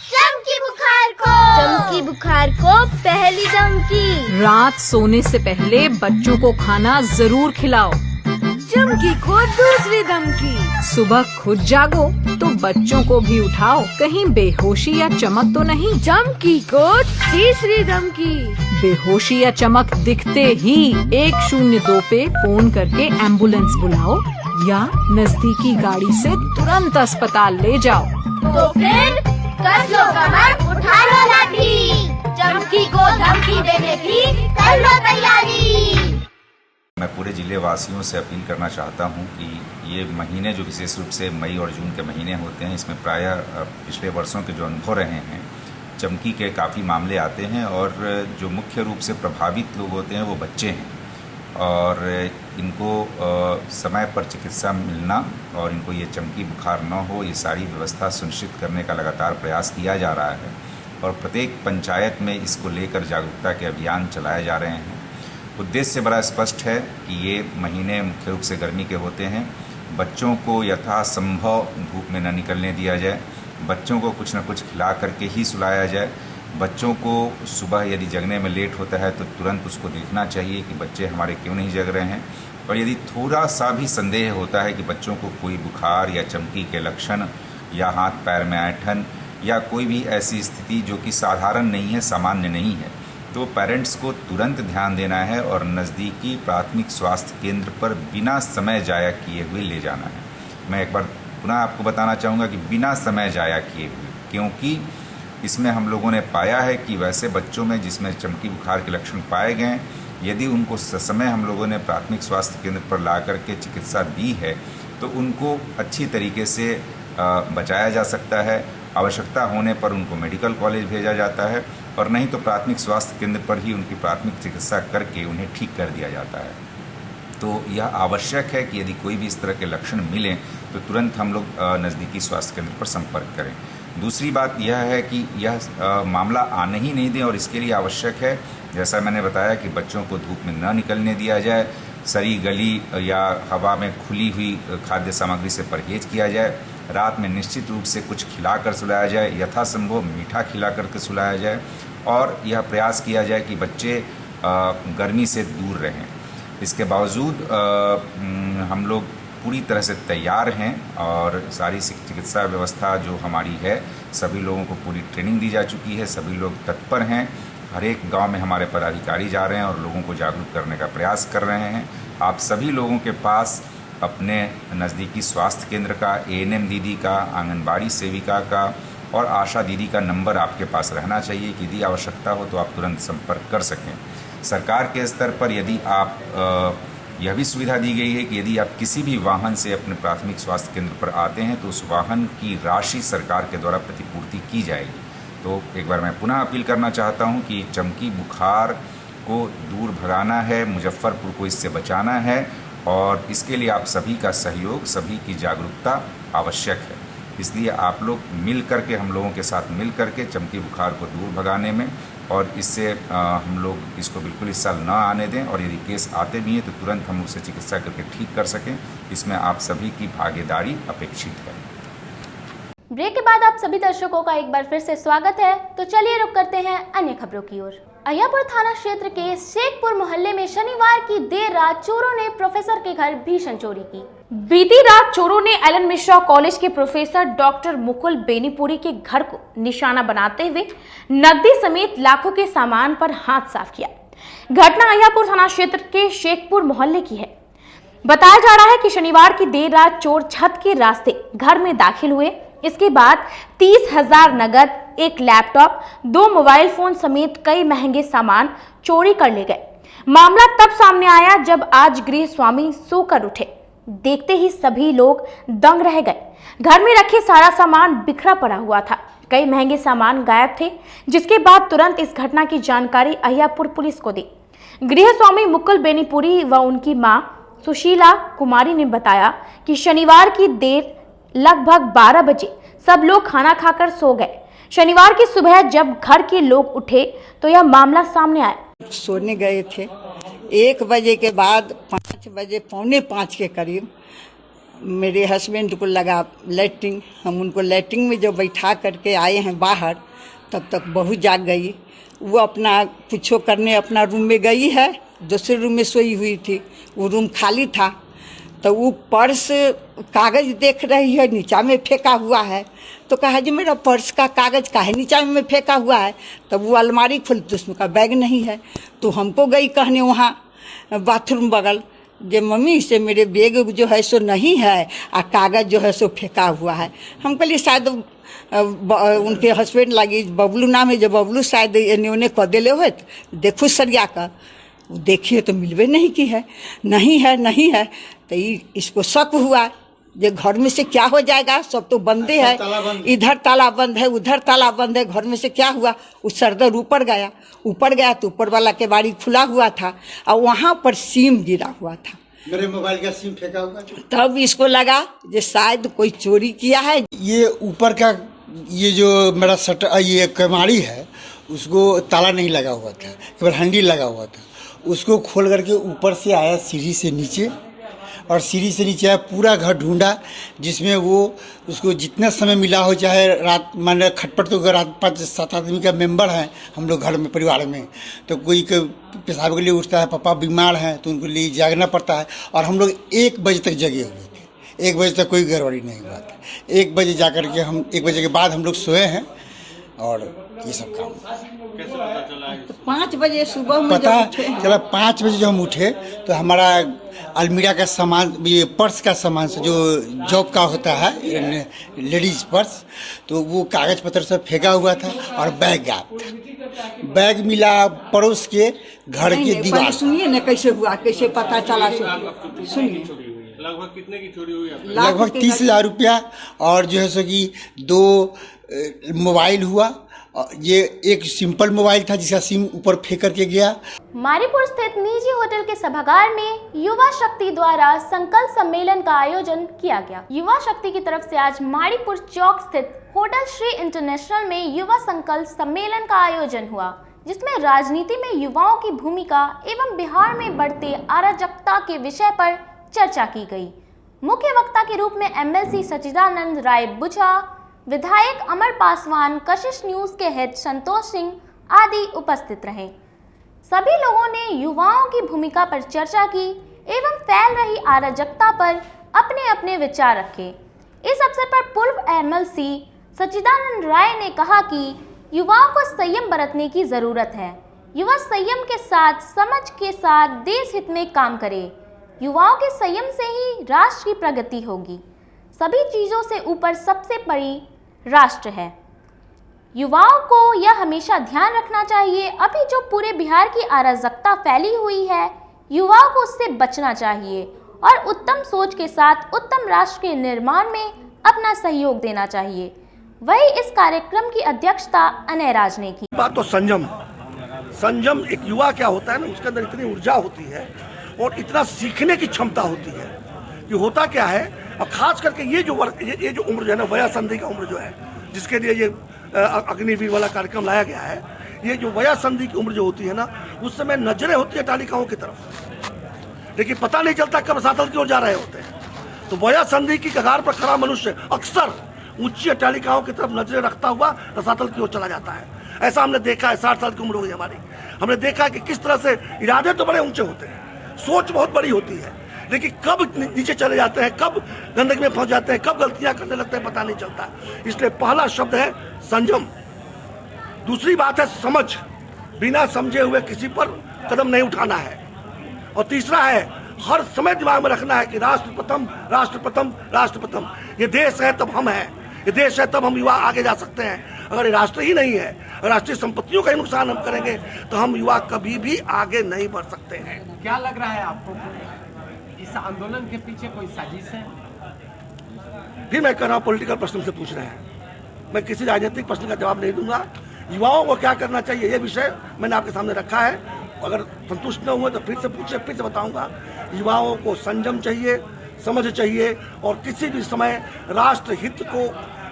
चमकी बुखार को, चमकी बुखार को पहली धमकी। रात सोने से पहले बच्चों को खाना जरूर खिलाओ। चमकी को दूसरी धमकी। सुबह खुद जागो तो बच्चों को भी उठाओ, कहीं बेहोशी या चमक तो नहीं। चमकी को तीसरी धमकी। बेहोशी या चमक दिखते ही 102 पे फोन करके एम्बुलेंस बुलाओ या नजदीकी गाड़ी से तुरंत अस्पताल ले जाओ। तो फिर कर लो कमर, उठा लो लाठी, चमकी को धमकी देने की कर लो तैयारी। मैं पूरे जिले वासियों से अपील करना चाहता हूं कि ये महीने जो विशेष रूप से मई और जून के महीने होते हैं, इसमें प्रायः पिछले वर्षों के जो अनुभव रहे हैं, चमकी के काफ़ी मामले आते हैं और जो मुख्य रूप से प्रभावित लोग होते हैं वो बच्चे हैं। और इनको समय पर चिकित्सा मिलना और इनको ये चमकी बुखार न हो, ये सारी व्यवस्था सुनिश्चित करने का लगातार प्रयास किया जा रहा है। और प्रत्येक पंचायत में इसको लेकर जागरूकता के अभियान चलाए जा रहे हैं। उद्देश्य बड़ा स्पष्ट है कि ये महीने मुख्य रूप से गर्मी के होते हैं, बच्चों को यथासंभव धूप में न निकलने दिया जाए, बच्चों को कुछ न कुछ खिला करके ही सुलाया जाए। बच्चों को सुबह यदि जगने में लेट होता है तो तुरंत उसको देखना चाहिए कि बच्चे हमारे क्यों नहीं जग रहे हैं। और यदि थोड़ा सा भी संदेह होता है कि बच्चों को कोई बुखार या चमकी के लक्षण या हाथ पैर में ऐंठन या कोई भी ऐसी स्थिति जो कि साधारण नहीं है, सामान्य नहीं है, तो पेरेंट्स को तुरंत ध्यान देना है और नज़दीकी प्राथमिक स्वास्थ्य केंद्र पर बिना समय जाया किए हुए ले जाना है। मैं एक बार पुनः आपको बताना चाहूँगा कि बिना समय जाया किए हुए, क्योंकि इसमें हम लोगों ने पाया है कि वैसे बच्चों में जिसमें चमकी बुखार के लक्षण पाए गए, यदि उनको समय हम लोगों ने प्राथमिक स्वास्थ्य केंद्र पर ला करके चिकित्सा दी है तो उनको अच्छी तरीके से बचाया जा सकता है। आवश्यकता होने पर उनको मेडिकल कॉलेज भेजा जाता है और नहीं तो प्राथमिक स्वास्थ्य केंद्र पर ही उनकी प्राथमिक चिकित्सा करके उन्हें ठीक कर दिया जाता है। तो यह आवश्यक है कि यदि कोई भी इस तरह के लक्षण मिलें तो तुरंत हम लोग नज़दीकी स्वास्थ्य केंद्र पर संपर्क करें। दूसरी बात यह है कि यह मामला आने ही नहीं दें और इसके लिए आवश्यक है, जैसा मैंने बताया, कि बच्चों को धूप में न निकलने दिया जाए, सड़ी गली या हवा में खुली हुई खाद्य सामग्री से परहेज किया जाए, रात में निश्चित रूप से कुछ खिलाकर सुलाया जाए, यथासंभव मीठा खिला करके सुलाया जाए और यह प्रयास किया जाए कि बच्चे गर्मी से दूर रहें। इसके बावजूद हम लोग पूरी तरह से तैयार हैं और सारी चिकित्सा व्यवस्था जो हमारी है, सभी लोगों को पूरी ट्रेनिंग दी जा चुकी है, सभी लोग तत्पर हैं। हर एक गांव में हमारे पदाधिकारी जा रहे हैं और लोगों को जागरूक करने का प्रयास कर रहे हैं। आप सभी लोगों के पास अपने नज़दीकी स्वास्थ्य केंद्र का, ANM दीदी का, आंगनबाड़ी सेविका का और आशा दीदी का नंबर आपके पास रहना चाहिए कि यदि आवश्यकता हो तो आप तुरंत संपर्क कर सकें। सरकार के स्तर पर यदि आप यह भी सुविधा दी गई है कि यदि आप किसी भी वाहन से अपने प्राथमिक स्वास्थ्य केंद्र पर आते हैं तो उस वाहन की राशि सरकार के द्वारा प्रतिपूर्ति की जाएगी। तो एक बार मैं पुनः अपील करना चाहता हूं कि चमकी बुखार को दूर भगाना है, मुजफ्फरपुर को इससे बचाना है और इसके लिए आप सभी का सहयोग, सभी की जागरूकता आवश्यक है। इसलिए आप लोग मिल करके, हम लोगों के साथ मिल करके चमकी बुखार को दूर भगाने में और इससे हम लोग इसको बिल्कुल इस साल ना आने दें और यदि केस आते भी हैं तो तुरंत हम उसे चिकित्सा करके ठीक कर सकें। इसमें आप सभी की भागीदारी अपेक्षित है। ब्रेक के बाद आप सभी दर्शकों का एक बार फिर से स्वागत है। तो चलिए रुक करते हैं अन्य खबरों की ओर। अहियापुर थाना क्षेत्र के शेखपुर मोहल्ले में शनिवार की देर रात चोरों ने प्रोफेसर के घर भीषण चोरी की। बीती रात चोरों ने एलन मिश्रा कॉलेज के प्रोफेसर डॉक्टर मुकुल बेनीपुरी के घर को निशाना बनाते हुए नकदी समेत लाखों के सामान पर हाथ साफ किया। घटना अहियापुर थाना क्षेत्र के शेखपुर मोहल्ले की है। बताया जा रहा है कि शनिवार की देर रात चोर छत के रास्ते घर में दाखिल हुए। इसके बाद 30,000 नगद, एक लैपटॉप, 2 मोबाइल फोन समेत कई महंगे सामान चोरी कर ले गए। मामला तब सामने आया जब आज गृह स्वामी सोकर उठे। देखते ही सभी लोग दंग रह गए। घर में रखे सारा सामान बिखरा पड़ा हुआ था। कई महंगे सामान गायब थे, जिसके बाद तुरंत इस घटना की जानकारी अहियापुर पुलिस को दी। गृह स्वामी मुकुल बेनीपुरी व उनकी मां सुशीला कुमारी ने बताया कि शनिवार की देर लगभग 12 बजे सब लोग खाना खाकर सो गए। शनिवार की सुबह जब घर के लोग उठे तो यह मामला सामने आया। सोने गए थे 1 बजे के बाद 5 बजे, पौने 5 के करीब मेरे हस्बैंड को लगा लैट्रिन। हम उनको लैट्रिन में जब बैठा करके आए हैं बाहर, तब तक बहू जाग गई। वो अपना कुछो करने अपना रूम में गई है, दूसरे रूम में सोई हुई थी। वो रूम खाली था तो वो पर्स कागज देख रही है, नीचा में फेंका हुआ है। तो कहा जी मेरा पर्स का कागज काहे नीचा में फेंका हुआ है। तब वो अलमारी खुली तो उसमें का बैग नहीं है। तो हमको गई कहने वहाँ बाथरूम बगल, जे मम्मी से मेरे बैग जो है सो नहीं है और कागज जो है सो फेंका हुआ है। हम कहलिए शायद उनके हस्बैंड लगी, बबलू नाम है, जो बबलू शायद इन्होंने कह दिले हुए, देखो सरिया का देखिए तो मिलवे नहीं की है, नहीं है। तो इसको शक हुआ जे घर में से क्या हो जाएगा, सब तो बंदे है, इधर ताला बंद है, उधर ताला बंद है, घर में से क्या हुआ। उस सरदर ऊपर गया तो ऊपर वाला के बारी खुला हुआ था और वहाँ पर सिम गिरा हुआ था। मेरे मोबाइल का सिम फेंका हुआ था। तब इसको लगा जे शायद कोई चोरी किया है। ये ऊपर का ये जो मेरा शटर, ये कमाड़ी है, उसको ताला नहीं लगा हुआ था, केवल हैंडल लगा हुआ था। उसको खोल करके ऊपर से आया सीढ़ी से नीचे, और सीढ़ी से नीचे आया, पूरा घर ढूंढा, जिसमें वो उसको जितना समय मिला हो, चाहे रात मान खटपट, तो अगर 5-7 आदमी का मेंबर है हम लोग घर में, परिवार में, तो कोई पेशाब के लिए उठता है, पापा बीमार हैं तो उनको लिए जागना पड़ता है। और हम लोग 1 बजे तक जगे हुए थे, 1 बजे तक कोई गड़बड़ी नहीं हुआ था। 1 बजे जा कर के हम 1 बजे के बाद हम लोग सोए हैं और ये सब काम। कैसे पता चला? 5 बजे सुबह में पता चला, 5 बजे जब हम उठे तो हमारा अलमीरा का सामान, ये पर्स का सामान से जो जॉब का होता है लेडीज पर्स, तो वो कागज पत्र सब फेंका हुआ था और बैग गायब था। बैग मिला पड़ोस के घर के दीवार। सुनिए ना कैसे हुआ, कैसे पता चला, सुनिए। लगभग कितने की चोरी हुई है? लगभग 30,000 रुपया और जो है सो कि 2 मोबाइल हुआ। ये एक सिंपल मोबाइल था जिसका सिम ऊपर फेंक करके गया। मारीपुर स्थित निजी होटल के सभागार में युवा शक्ति द्वारा संकल्प सम्मेलन का आयोजन किया गया। युवा शक्ति की तरफ से आज मारीपुर चौक स्थित होटल श्री इंटरनेशनल में युवा संकल्प सम्मेलन का आयोजन हुआ, जिसमें राजनीति में युवाओं की भूमिका एवं बिहार में बढ़ते अराजकता के विषय पर चर्चा की गई। मुख्य वक्ता के रूप में एमएलसी सच्चिदानंद राय बुझा, विधायक अमर पासवान, कशिश न्यूज के हेड संतोष सिंह आदि उपस्थित रहे। सभी लोगों ने युवाओं की भूमिका पर चर्चा की एवं फैल रही अराजकता पर अपने अपने विचार रखे। इस अवसर पर पूर्व एमएलसी सच्चिदानंद राय ने कहा कि युवाओं को संयम बरतने की जरूरत है। युवा संयम के साथ, समझ के साथ देश हित में काम करे। युवाओं के संयम से ही राष्ट्र की प्रगति होगी। सभी चीजों से ऊपर सबसे बड़ी राष्ट्र है। युवाओं को यह हमेशा ध्यान रखना चाहिए, अभी जो पूरे बिहार की अराजकता फैली हुई है, युवाओं को उससे बचना चाहिए और उत्तम सोच के साथ उत्तम राष्ट्र के निर्माण में अपना सहयोग देना चाहिए। वही इस कार्यक्रम की अध्यक्षता अनय राज ने की। बात तो संयम एक युवा क्या होता है ना, उसके अंदर इतनी ऊर्जा होती है और इतना सीखने की क्षमता होती है कि होता क्या है। और खास करके ये जो उम्र जो है ना, वया संधि का उम्र जो है, जिसके लिए ये अग्निवीर वाला कार्यक्रम लाया गया है, ये जो वया संधि की उम्र जो होती है ना, उस समय नजरें होती है तालिकाओं की तरफ, लेकिन पता नहीं चलता कब रसातल की ओर जा रहे होते हैं। तो वया संधि की कगार पर खड़ा मनुष्य अक्सर ऊंची अट्टालिकाओं की तरफ नजरें रखता हुआ रसातल की ओर चला जाता है। ऐसा हमने देखा है। 60 साल की उम्र हो गई हमारी, हमने देखा है कि किस तरह से इरादे तो बड़े ऊंचे होते हैं, सोच बहुत बड़ी होती है, लेकिन कब नीचे चले जाते हैं, कब गंदगी में फंस जाते हैं, कब गलतियां करने लगते हैं, पता नहीं चलता। इसलिए पहला शब्द है संयम। दूसरी बात है समझ, बिना समझे हुए किसी पर कदम नहीं उठाना है। और तीसरा है हर समय दिमाग में रखना है कि राष्ट्र प्रथम, राष्ट्र प्रथम, राष्ट्र प्रथम। ये देश है तब हम हैं, ये देश है तब हम युवा आगे जा सकते हैं। अगर ये राष्ट्र ही नहीं है, राष्ट्रीय संपत्तियों का ही नुकसान हम करेंगे तो हम युवा कभी भी आगे नहीं बढ़ सकते हैं। क्या लग रहा है आपको, इस आंदोलन के पीछे कोई साजिश है? फिर मैं कह रहा हूँ पॉलिटिकल प्रश्न से पूछ रहे हैं, मैं किसी राजनीतिक प्रश्न का जवाब नहीं दूंगा। युवाओं को क्या करना चाहिए, ये विषय मैंने आपके सामने रखा है। अगर संतुष्ट न हुए तो फिर से पूछे, फिर से बताऊंगा। युवाओं को संयम चाहिए, समझ चाहिए और किसी भी समय राष्ट्र हित को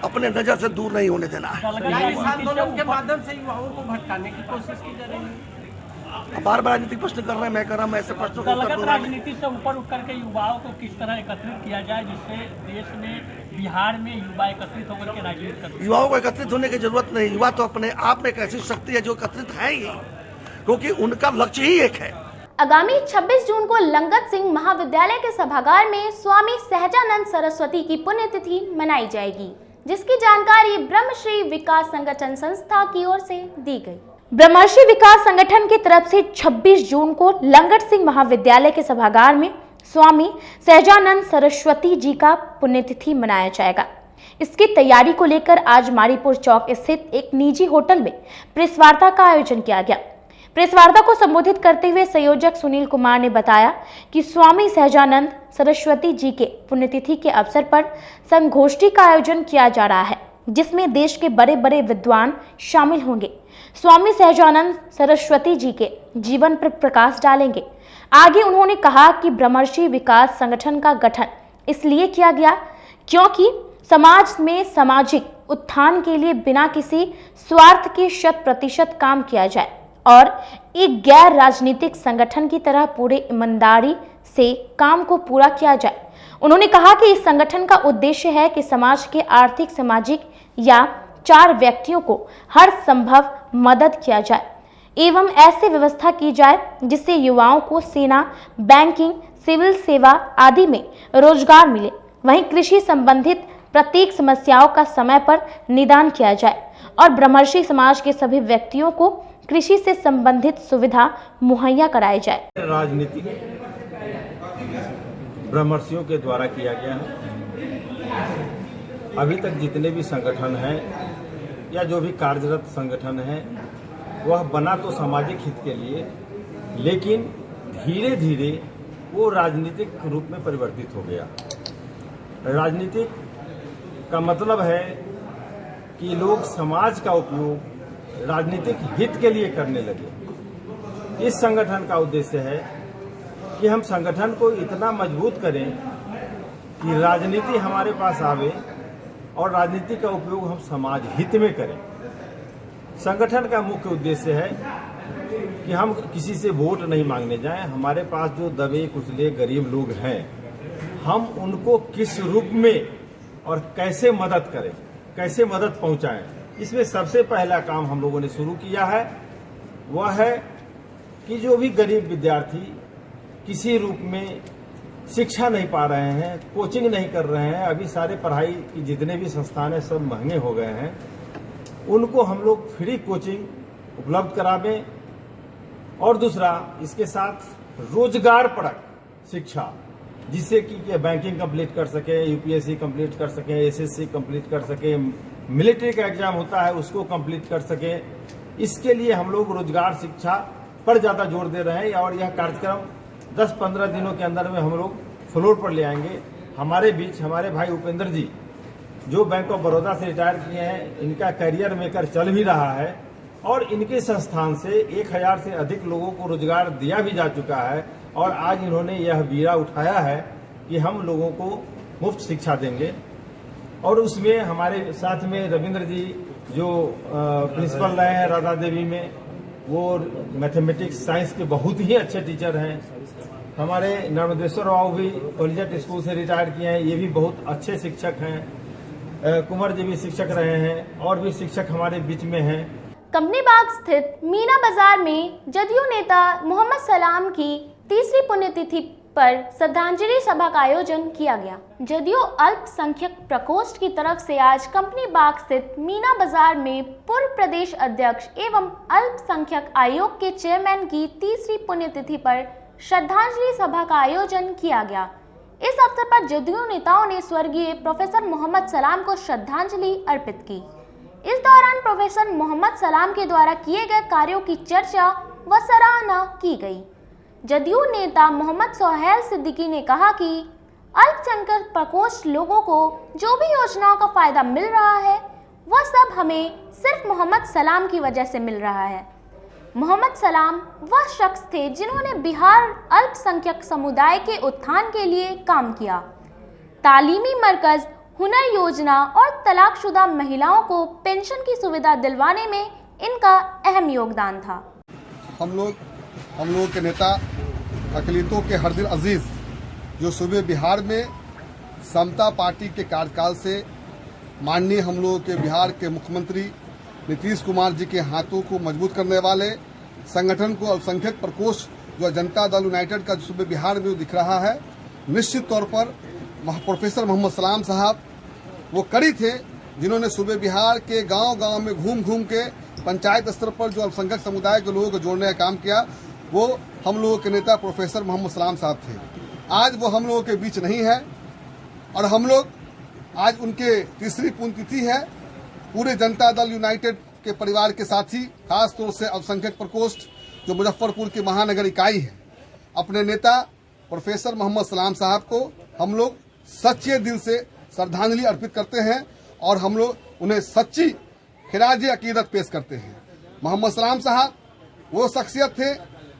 अपने नजर से दूर नहीं होने देना है। इस आंदोलन के माध्यम से युवाओं को भटकाने की कोशिश की जा रही है। बार बार राजनीतिक प्रश्न कर रहे हैं, मैं कर रहा हूँ, मैं ऐसे प्रश्नों को उत्तर दूंगा। राजनीति से ऊपर उठ करके युवाओं को किस तरह एकत्रित किया जाए जिससे देश में, बिहार में युवा एकत्रित होकर के राजनीति कर? युवाओं को एकत्रित होने की जरूरत नहीं। युवा तो अपने आप में एक ऐसी शक्ति है जो एकत्रित है ही, क्योंकि उनका लक्ष्य ही एक है। आगामी 26 जून को लंगत सिंह महाविद्यालय के सभागार में स्वामी सहजानंद सरस्वती की पुण्यतिथि मनाई जाएगी, जिसकी जानकारी ब्रह्मश्री विकास संगठन संस्था की ओर से दी गई। ब्रह्मश्री विकास संगठन की तरफ से 26 जून को लंगट सिंह महाविद्यालय के सभागार में स्वामी सहजानंद सरस्वती जी का पुण्यतिथि मनाया जाएगा। इसकी तैयारी को लेकर आज मारीपुर चौक स्थित एक निजी होटल में प्रेस वार्ता का आयोजन किया गया। प्रेस वार्ता को संबोधित करते हुए संयोजक सुनील कुमार ने बताया कि स्वामी सहजानंद सरस्वती जी के पुण्यतिथि के अवसर पर संगोष्ठी का आयोजन किया जा रहा है, जिसमें देश के बड़े बड़े विद्वान शामिल होंगे। स्वामी सहजानंद सरस्वती जी के जीवन पर प्रकाश डालेंगे। आगे उन्होंने कहा कि ब्रह्मर्षि विकास संगठन का गठन इसलिए किया गया क्योंकि समाज में सामाजिक उत्थान के लिए बिना किसी स्वार्थ के 100% काम किया जाए और एक गैर राजनीतिक संगठन की तरह पूरे ईमानदारी से काम को पूरा किया जाए। उन्होंने कहा कि इस संगठन का उद्देश्य है कि समाज के आर्थिक, सामाजिक या 4 व्यक्तियों को हर संभव मदद किया जाए एवं ऐसे व्यवस्था की जाए जिससे युवाओं को सेना, बैंकिंग, सिविल सेवा आदि में रोजगार मिले। वहीं कृषि संबंधित प्रत्येक समस्याओं का समय पर निदान किया जाए और ब्रह्मर्षि समाज के सभी व्यक्तियों को कृषि से संबंधित सुविधा मुहैया कराई जाए। राजनीति ब्रह्मर्षियों के द्वारा किया गया है। अभी तक जितने भी संगठन हैं या जो भी कार्यरत संगठन है वह बना तो सामाजिक हित के लिए, लेकिन धीरे धीरे वो राजनीतिक रूप में परिवर्तित हो गया। राजनीतिक का मतलब है कि लोग समाज का उपयोग राजनीतिक हित के लिए करने लगे। इस संगठन का उद्देश्य है कि हम संगठन को इतना मजबूत करें कि राजनीति हमारे पास आवे और राजनीति का उपयोग हम समाज हित में करें। संगठन का मुख्य उद्देश्य है कि हम किसी से वोट नहीं मांगने जाएं। हमारे पास जो दबे कुचले गरीब लोग हैं, हम उनको किस रूप में और कैसे मदद करें, कैसे मदद पहुंचाएं। इसमें सबसे पहला काम हम लोगों ने शुरू किया है वह है कि जो भी गरीब विद्यार्थी किसी रूप में शिक्षा नहीं पा रहे हैं, कोचिंग नहीं कर रहे हैं, अभी सारे पढ़ाई की जितने भी संस्थान हैं सब महंगे हो गए हैं, उनको हम लोग फ्री कोचिंग उपलब्ध करावें। और दूसरा, इसके साथ रोजगारपरक शिक्षा, जिससे कि बैंकिंग कंप्लीट कर सके, यूपीएससी कंप्लीट कर सके, एसएससी कंप्लीट कर सके, मिलिट्री का एग्जाम होता है उसको कंप्लीट कर सके। इसके लिए हम लोग रोजगार शिक्षा पर ज्यादा जोर दे रहे हैं और यह कार्यक्रम 10-15 दिनों के अंदर में हम लोग फ्लोर पर ले आएंगे। हमारे बीच हमारे भाई उपेंद्र जी, जो बैंक ऑफ बड़ौदा से रिटायर किए हैं, इनका करियर मेकर चल भी रहा है और इनके संस्थान से 1000 से अधिक लोगों को रोजगार दिया भी जा चुका है। और आज इन्होंने यह बीड़ा उठाया है कि हम लोगों को मुफ्त शिक्षा देंगे। और उसमें हमारे साथ में रविंद्र जी, जो प्रिंसिपल रहे हैं राधा देवी में, वो मैथमेटिक्स साइंस के बहुत ही अच्छे टीचर हैं। हमारे नर्मदेश्वर राव भी कॉलेजिएट स्कूल से रिटायर किए हैं, ये भी बहुत अच्छे शिक्षक हैं। कुंवर जी भी शिक्षक रहे हैं और भी शिक्षक हमारे बीच में हैं। कंपनी बाग स्थित मीना बाजार में जदयू नेता मोहम्मद सलाम की तीसरी पुण्यतिथि पर श्रद्धांजलि सभा का आयोजन किया गया। जदयू अल्पसंख्यक प्रकोष्ठ की तरफ से आज कंपनी बाग स्थित मीना बाजार में पूर्व प्रदेश अध्यक्ष एवं अल्पसंख्यक आयोग के चेयरमैन की तीसरी पुण्यतिथि पर श्रद्धांजलि सभा का आयोजन किया गया। इस अवसर पर जदयू नेताओं ने स्वर्गीय प्रोफेसर मोहम्मद सलाम को श्रद्धांजलि अर्पित की। इस दौरान प्रोफेसर मोहम्मद सलाम के द्वारा किए गए कार्यों की चर्चा व सराहना की गई। जदयू नेता मोहम्मद सोहेल सिद्दीकी ने कहा कि अल्पसंख्यक प्रकोष्ठ लोगों को जो भी योजनाओं का फायदा मिल रहा है वह सब हमें सिर्फ मोहम्मद सलाम की वजह से मिल रहा है। मोहम्मद सलाम वह शख्स थे जिन्होंने बिहार अल्पसंख्यक समुदाय के उत्थान के लिए काम किया। तालीमी मरकज, हुनर योजना और तलाकशुदा महिलाओं को पेंशन की सुविधा दिलवाने में इनका अहम योगदान था। हम लोगों के नेता अकलियतों के हरदिल अजीज, जो सूबे बिहार में समता पार्टी के कार्यकाल से माननीय हम लोगों के बिहार के मुख्यमंत्री नीतीश कुमार जी के हाथों को मजबूत करने वाले संगठन को अल्पसंख्यक प्रकोष्ठ जो जनता दल यूनाइटेड का सूबे बिहार में दिख रहा है, निश्चित तौर पर प्रोफेसर मोहम्मद सलाम साहब वो कड़ी थे जिन्होंने सूबे बिहार के गांव-गांव में घूम के पंचायत स्तर पर जो अल्पसंख्यक समुदाय के लोगों को जोड़ने का काम किया, वो हम लोगों के नेता प्रोफेसर मोहम्मद सलाम साहब थे। आज वो हम लोगों के बीच नहीं है और हम लोग आज उनके तीसरी पुण्यतिथि है। पूरे जनता दल यूनाइटेड के परिवार के साथी, खास तौर से अल्पसंख्यक प्रकोष्ठ जो मुजफ्फरपुर की महानगर इकाई है, अपने नेता प्रोफेसर मोहम्मद सलाम साहब को हम लोग सच्चे दिल से श्रद्धांजलि अर्पित करते हैं और हम लोग उन्हें सच्ची खिराज अकीदत पेश करते हैं। मोहम्मद सलाम साहब वो शख्सियत थे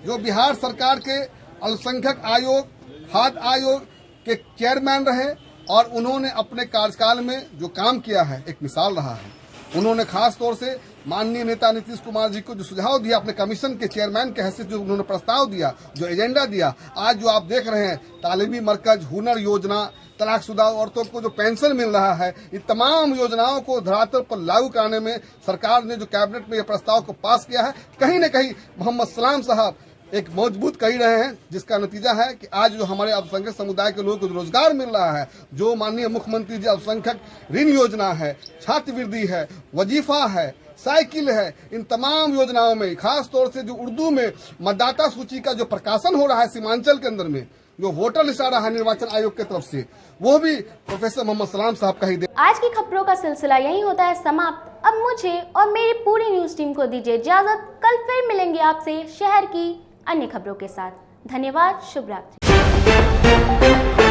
जो बिहार सरकार के अल्पसंख्यक आयोग, खाद्य आयोग के चेयरमैन रहे और उन्होंने अपने कार्यकाल में जो काम किया है एक मिसाल रहा है। उन्होंने खास तौर से माननीय नेता नीतीश कुमार जी को जो सुझाव दिया, अपने कमीशन के चेयरमैन के हैसियत जो उन्होंने प्रस्ताव दिया, जो एजेंडा दिया, आज जो आप देख रहे हैं तालीमी मरकज, हुनर योजना, तलाकशुदा औरतों को जो पेंशन मिल रहा है, ये तमाम योजनाओं को धरातल पर लागू कराने में सरकार ने जो कैबिनेट में यह प्रस्ताव को पास किया है, कहीं न कहीं मोहम्मद सलाम साहब एक मजबूत कही रहे हैं, जिसका नतीजा है कि आज जो हमारे अल्पसंख्यक समुदाय के लोगों को रोजगार मिल रहा है, जो माननीय मुख्यमंत्री जी अल्पसंख्यक ऋण योजना है, छात्रवृत्ति है, वजीफा है, साइकिल है, इन तमाम योजनाओं में खास तौर से जो उर्दू में मतदाता सूची का जो प्रकाशन हो रहा है सीमांचल के अंदर में, जो वोटर लिस्ट आ रहा है निर्वाचन आयोग की तरफ से, वो भी प्रोफेसर मोहम्मद सलाम साहब का ही दे। आज की खबरों का सिलसिला यही होता है समाप्त। अब मुझे और मेरी पूरी न्यूज टीम को दीजिए इजाजत। कल फिर मिलेंगे आपसे शहर की अन्य खबरों के साथ। धन्यवाद। शुभ रात्रि। है।